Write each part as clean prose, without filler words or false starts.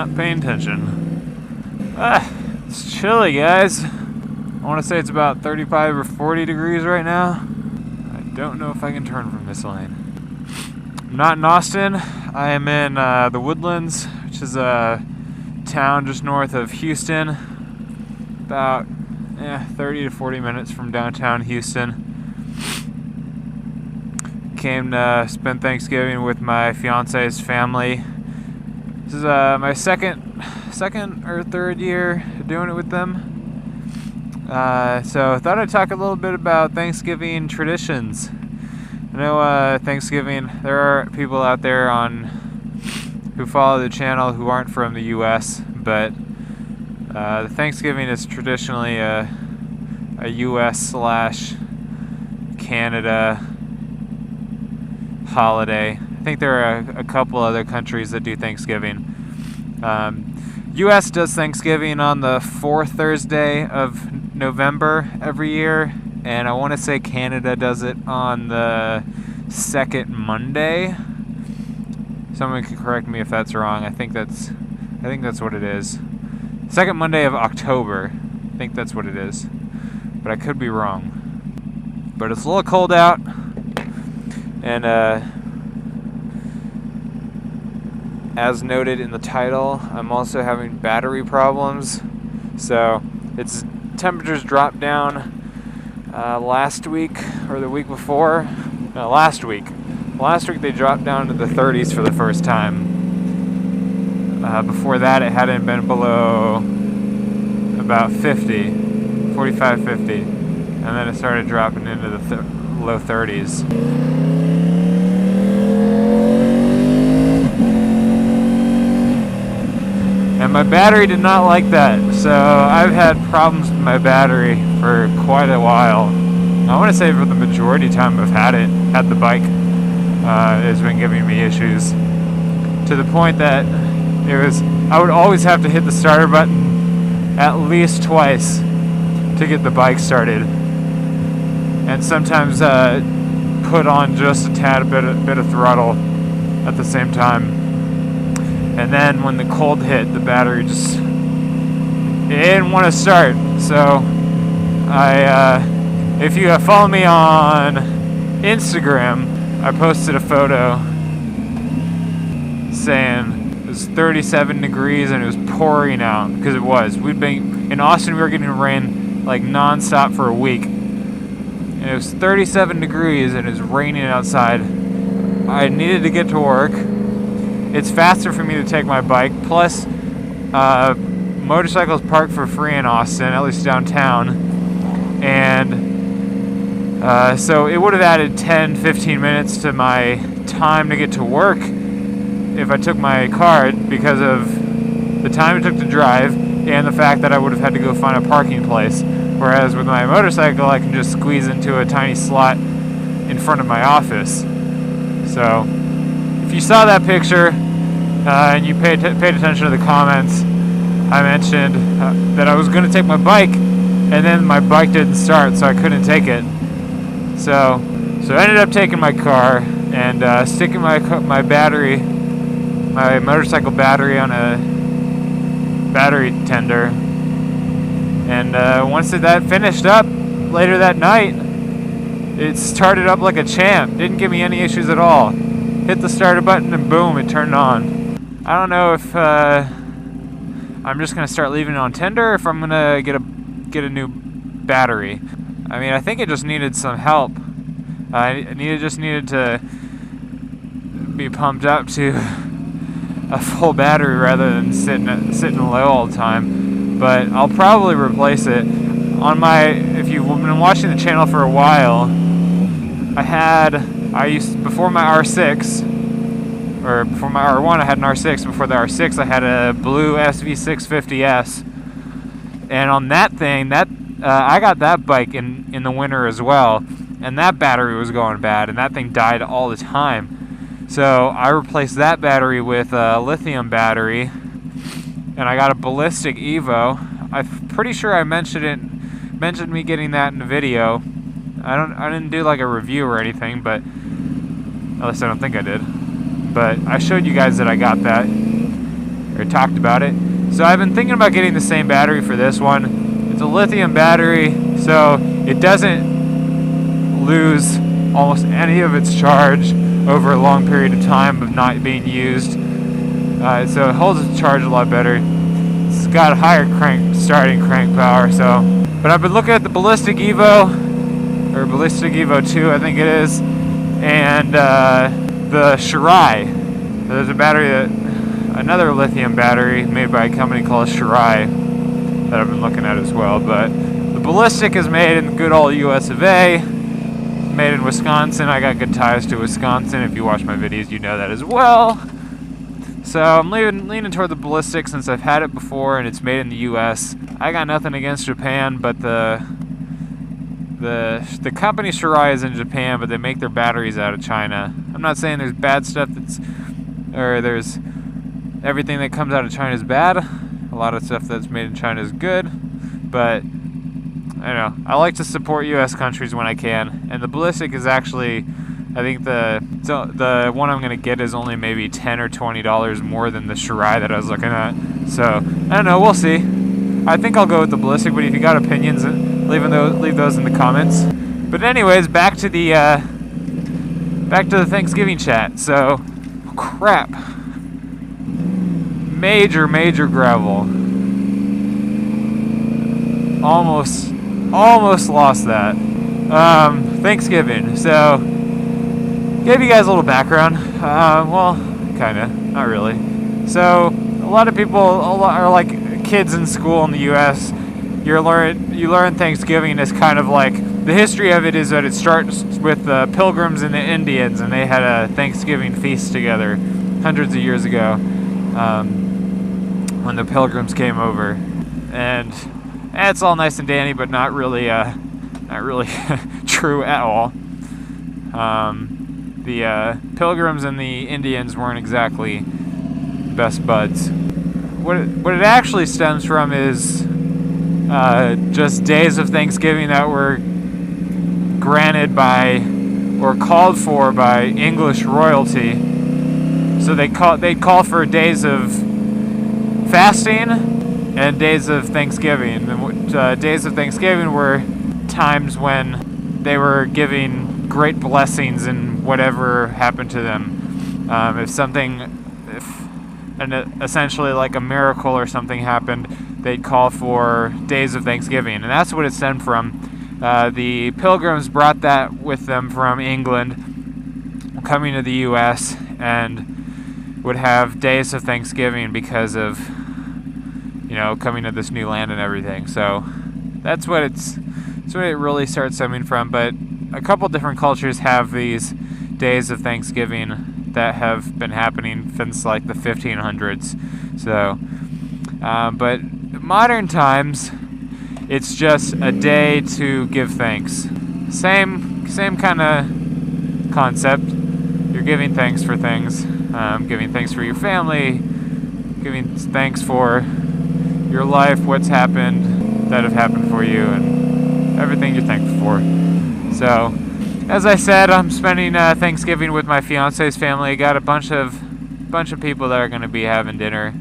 not paying attention. It's chilly, guys. I want to say it's about 35 or 40 degrees right now. I don't know if I can turn from this lane. I'm not in Austin. I am in the Woodlands, which is a town just north of Houston. About 30 to 40 minutes from downtown Houston. Came to spend Thanksgiving with my fiance's family. This is my second or third year doing it with them. So I thought I'd talk a little bit about Thanksgiving traditions. I know Thanksgiving, there are people out there who follow the channel who aren't from the U.S., but Thanksgiving is traditionally a U.S./Canada holiday. I think there are a couple other countries that do Thanksgiving. U.S. does Thanksgiving on the fourth Thursday of November every year, and I want to say Canada does it on the second Monday. Someone can correct me if that's wrong. I think that's what it is. Second Monday of October. I think that's what it is, but I could be wrong. But it's a little cold out, and as noted in the title, I'm also having battery problems. So its temperatures dropped down last week or the week before. No, last week. Last week they dropped down to the 30s for the first time. Before that it hadn't been below about 50, 45, 50. And then it started dropping into the low 30s. And my battery did not like that, so I've had problems with my battery for quite a while. I want to say for the majority of the time I've had the bike, it's been giving me issues. To the point that I would always have to hit the starter button at least twice to get the bike started. And sometimes put on just a tad bit of throttle at the same time. And then when the cold hit, the battery just it didn't want to start. So if you follow me on Instagram, I posted a photo saying it was 37 degrees and it was pouring out, because it was. We'd been in Austin, we were getting rain like non-stop for a week. And it was 37 degrees and it was raining outside. I needed to get to work. It's faster for me to take my bike. Plus, motorcycles park for free in Austin, at least downtown. And so it would have added 10-15 minutes to my time to get to work if I took my car, because of the time it took to drive and the fact that I would have had to go find a parking place. Whereas with my motorcycle, I can just squeeze into a tiny slot in front of my office. So if you saw that picture and you paid attention to the comments, I mentioned that I was going to take my bike, and then my bike didn't start, so I couldn't take it. So I ended up taking my car and sticking my motorcycle battery on a battery tender. And once that finished up later that night, it started up like a champ. Didn't give me any issues at all. Hit the starter button and boom, it turned on. I don't know if I'm just gonna start leaving it on tender, or if I'm gonna get a new battery. I mean, I think it just needed some help. Just needed to be pumped up to a full battery rather than sitting low all the time. But I'll probably replace it. If you've been watching the channel for a while, before my R6, or before my R1, I had an R6. Before the R6, I had a blue SV650S. And on that thing, I got that bike in the winter as well, and that battery was going bad, and that thing died all the time. So I replaced that battery with a lithium battery, and I got a ballistic Evo. I'm pretty sure I mentioned me getting that in the video. I didn't do like a review or anything, but at least I don't think I did. But I showed you guys that I got that. or talked about it. So I've been thinking about getting the same battery for this one. It's a lithium battery, so it doesn't lose almost any of its charge over a long period of time of not being used. So it holds its charge a lot better. It's got a higher starting crank power. But I've been looking at the Ballistic Evo, or Ballistic Evo 2, I think it is, and the Shirai. There's a battery another lithium battery made by a company called Shirai that I've been looking at as well. But the Ballistic is made in the good old US of A, made in Wisconsin. I got good ties to Wisconsin. If you watch my videos, you know that as well. So I'm leaning toward the Ballistic since I've had it before and it's made in the US. I got nothing against Japan, but the company Shirai is in Japan, but they make their batteries out of China. I'm not saying there's bad stuff there's everything that comes out of China is bad. A lot of stuff that's made in China is good, but I don't know. I like to support U.S. countries when I can, and the Ballistic is actually, I think the one I'm gonna get is only maybe $10 or $20 more than the Shirai that I was looking at. So I don't know. We'll see. I think I'll go with the Ballistic, but if you got opinions, leave those in the comments. But anyways, back to the Thanksgiving chat. So, crap. Major gravel. Almost lost that. Thanksgiving. So, gave you guys a little background. Well, kinda, not really. So, a lot of people are like kids in school in the U.S. You learn Thanksgiving is kind of like, the history of it is that it starts with the Pilgrims and the Indians, and they had a Thanksgiving feast together hundreds of years ago, when the Pilgrims came over, and it's all nice and dandy, but not really true at all. The Pilgrims and the Indians weren't exactly best buds. What it actually stems from is just days of Thanksgiving that were granted by or called for by English royalty. So they'd call for days of fasting and days of Thanksgiving. And days of Thanksgiving were times when they were giving great blessings in whatever happened to them. Essentially like a miracle or something happened, they'd call for days of Thanksgiving, and that's what it stemmed from. The Pilgrims brought that with them from England, coming to the U.S., and would have days of Thanksgiving because of, coming to this new land and everything. So that's what it really starts stemming from. But a couple different cultures have these days of Thanksgiving that have been happening since like the 1500s. So, but modern times, it's just a day to give thanks. Same kind of concept. You're giving thanks for things. Giving thanks for your family. Giving thanks for your life, what's happened, that have happened for you, and everything you're thankful for. So, as I said, I'm spending Thanksgiving with my fiance's family. Got a bunch of people that are going to be having dinner.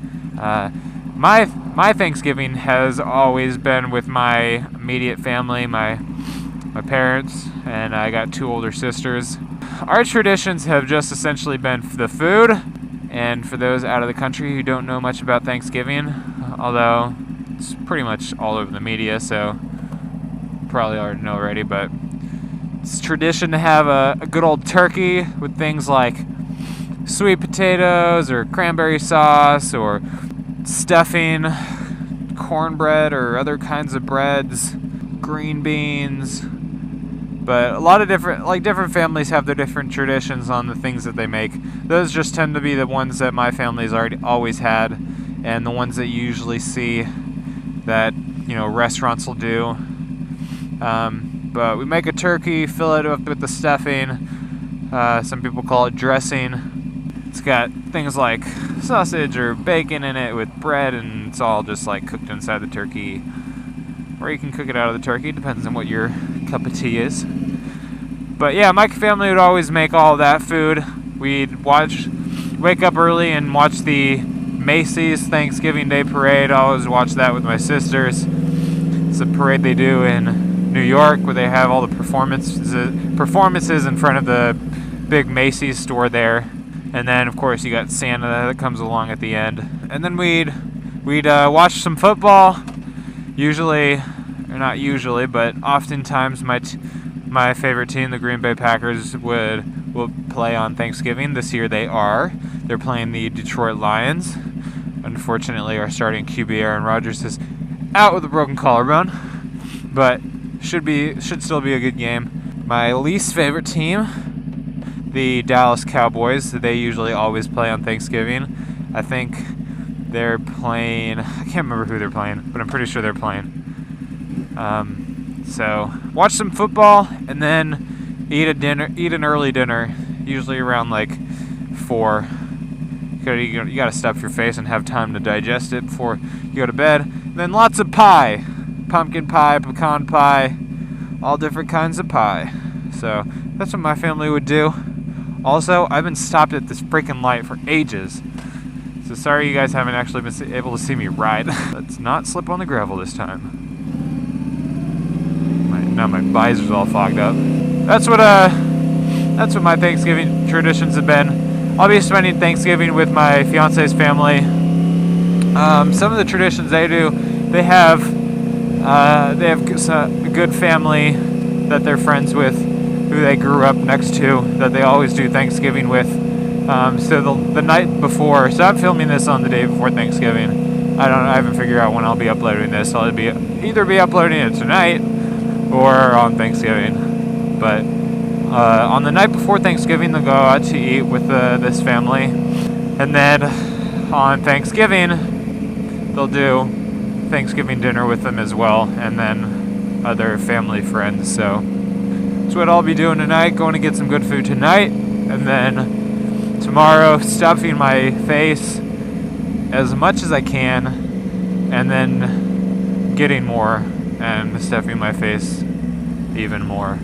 My Thanksgiving has always been with my immediate family, my parents, and I got 2 older sisters. Our traditions have just essentially been the food, and for those out of the country who don't know much about Thanksgiving, although it's pretty much all over the media, so probably already know already, but it's tradition to have a good old turkey with things like sweet potatoes or cranberry sauce or stuffing, cornbread or other kinds of breads, green beans. But a lot of different families have their different traditions on the things that they make. Those just tend to be the ones that my family's always had, and the ones that you usually see that restaurants will do. But we make a turkey, fill it up with the stuffing. Some people call it dressing. It's got things like sausage or bacon in it with bread, and it's all just like cooked inside the turkey. Or you can cook it out of the turkey, depends on what your cup of tea is. But yeah, my family would always make all that food. We'd wake up early and watch the Macy's Thanksgiving Day Parade. I always watch that with my sisters. It's a parade they do in New York where they have all the performances in front of the big Macy's store there. And then, of course, you got Santa that comes along at the end. And then we'd watch some football. Usually, or not usually, but oftentimes my favorite team, the Green Bay Packers, will play on Thanksgiving. This year they're playing the Detroit Lions. Unfortunately, our starting QB Aaron Rodgers is out with a broken collarbone, but should still be a good game. My least favorite team, the Dallas Cowboys. They usually always play on Thanksgiving. I think they're playing, I can't remember who they're playing, but I'm pretty sure they're playing. So watch some football and then eat an early dinner, usually around like 4. You gotta stuff your face and have time to digest it before you go to bed. And then lots of pie, pumpkin pie, pecan pie, all different kinds of pie. So that's what my family would do. Also, I've been stopped at this freaking light for ages. So sorry you guys haven't actually been able to see me ride. Let's not slip on the gravel this time. Now my visor's all fogged up. That's what my Thanksgiving traditions have been. I'll be spending Thanksgiving with my fiance's family. Some of the traditions they do, they have a good family that they're friends with, who they grew up next to, that they always do Thanksgiving with. So the night before, so I'm filming this on the day before Thanksgiving. I haven't figured out when I'll be uploading this. I'll either be uploading it tonight or on Thanksgiving. But on the night before Thanksgiving, they'll go out to eat with this family, and then on Thanksgiving, they'll do Thanksgiving dinner with them as well, and then other family friends. So that's what I'll be doing tonight. Going to get some good food tonight, and then tomorrow stuffing my face as much as I can, and then getting more and stuffing my face even more.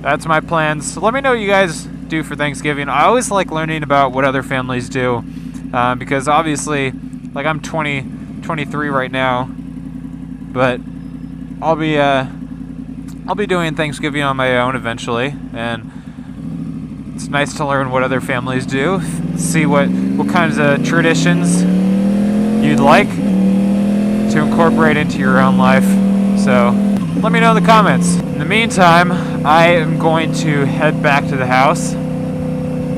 That's my plans. So let me know what you guys do for Thanksgiving. I always like learning about what other families do, because obviously, like, I'm 23 right now, but I'll be doing Thanksgiving on my own eventually, and it's nice to learn what other families do, see what kinds of traditions you'd like to incorporate into your own life. So let me know in the comments. In the meantime, I am going to head back to the house.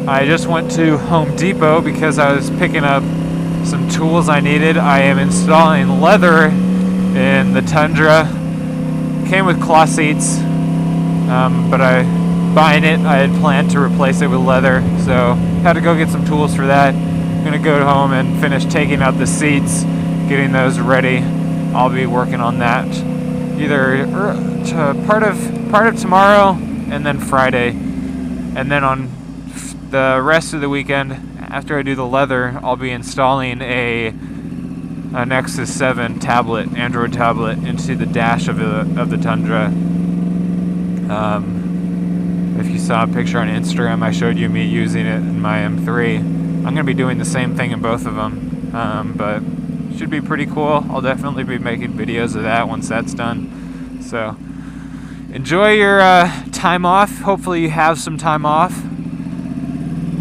I just went to Home Depot because I was picking up some tools I needed. I am installing leather in the Tundra. Came with cloth seats, but buying it, I had planned to replace it with leather, so had to go get some tools for that. I'm gonna go home and finish taking out the seats, getting those ready. I'll be working on that either part of tomorrow and then Friday, and then on the rest of the weekend, after I do the leather, I'll be installing a Nexus 7 tablet, Android tablet, into the dash of the Tundra. If you saw a picture on Instagram, I showed you me using it in my M3. I'm going to be doing the same thing in both of them, but should be pretty cool. I'll definitely be making videos of that once that's done. So enjoy your time off. Hopefully you have some time off.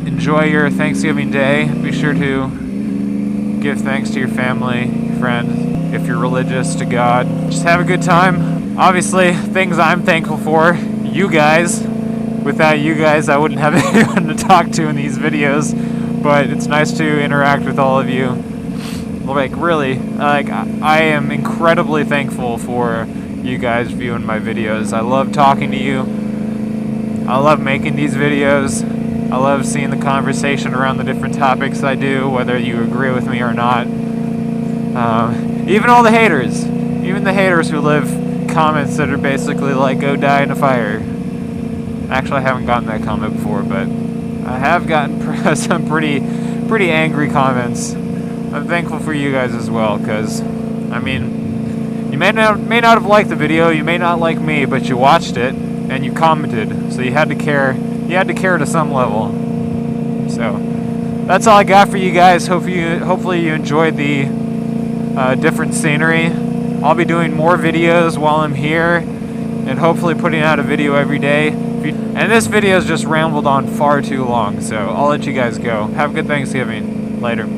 Enjoy your Thanksgiving Day. Be sure to give thanks to your family, your friends, if you're religious, to God. Just have a good time. Obviously, things I'm thankful for, you guys. Without you guys, I wouldn't have anyone to talk to in these videos, but it's nice to interact with all of you. Like, really, I am incredibly thankful for you guys viewing my videos. I love talking to you. I love making these videos. I love seeing the conversation around the different topics I do, whether you agree with me or not. Even all the haters. Even the haters who leave comments that are basically like, go die in a fire. Actually, I haven't gotten that comment before, but I have gotten some pretty angry comments. I'm thankful for you guys as well, because, I mean, you may not have liked the video, you may not like me, but you watched it, and you commented, so you had to care to some level. So, that's all I got for you guys. Hopefully you enjoyed the different scenery. I'll be doing more videos while I'm here, and hopefully putting out a video every day. And this video's just rambled on far too long, so I'll let you guys go. Have a good Thanksgiving. Later.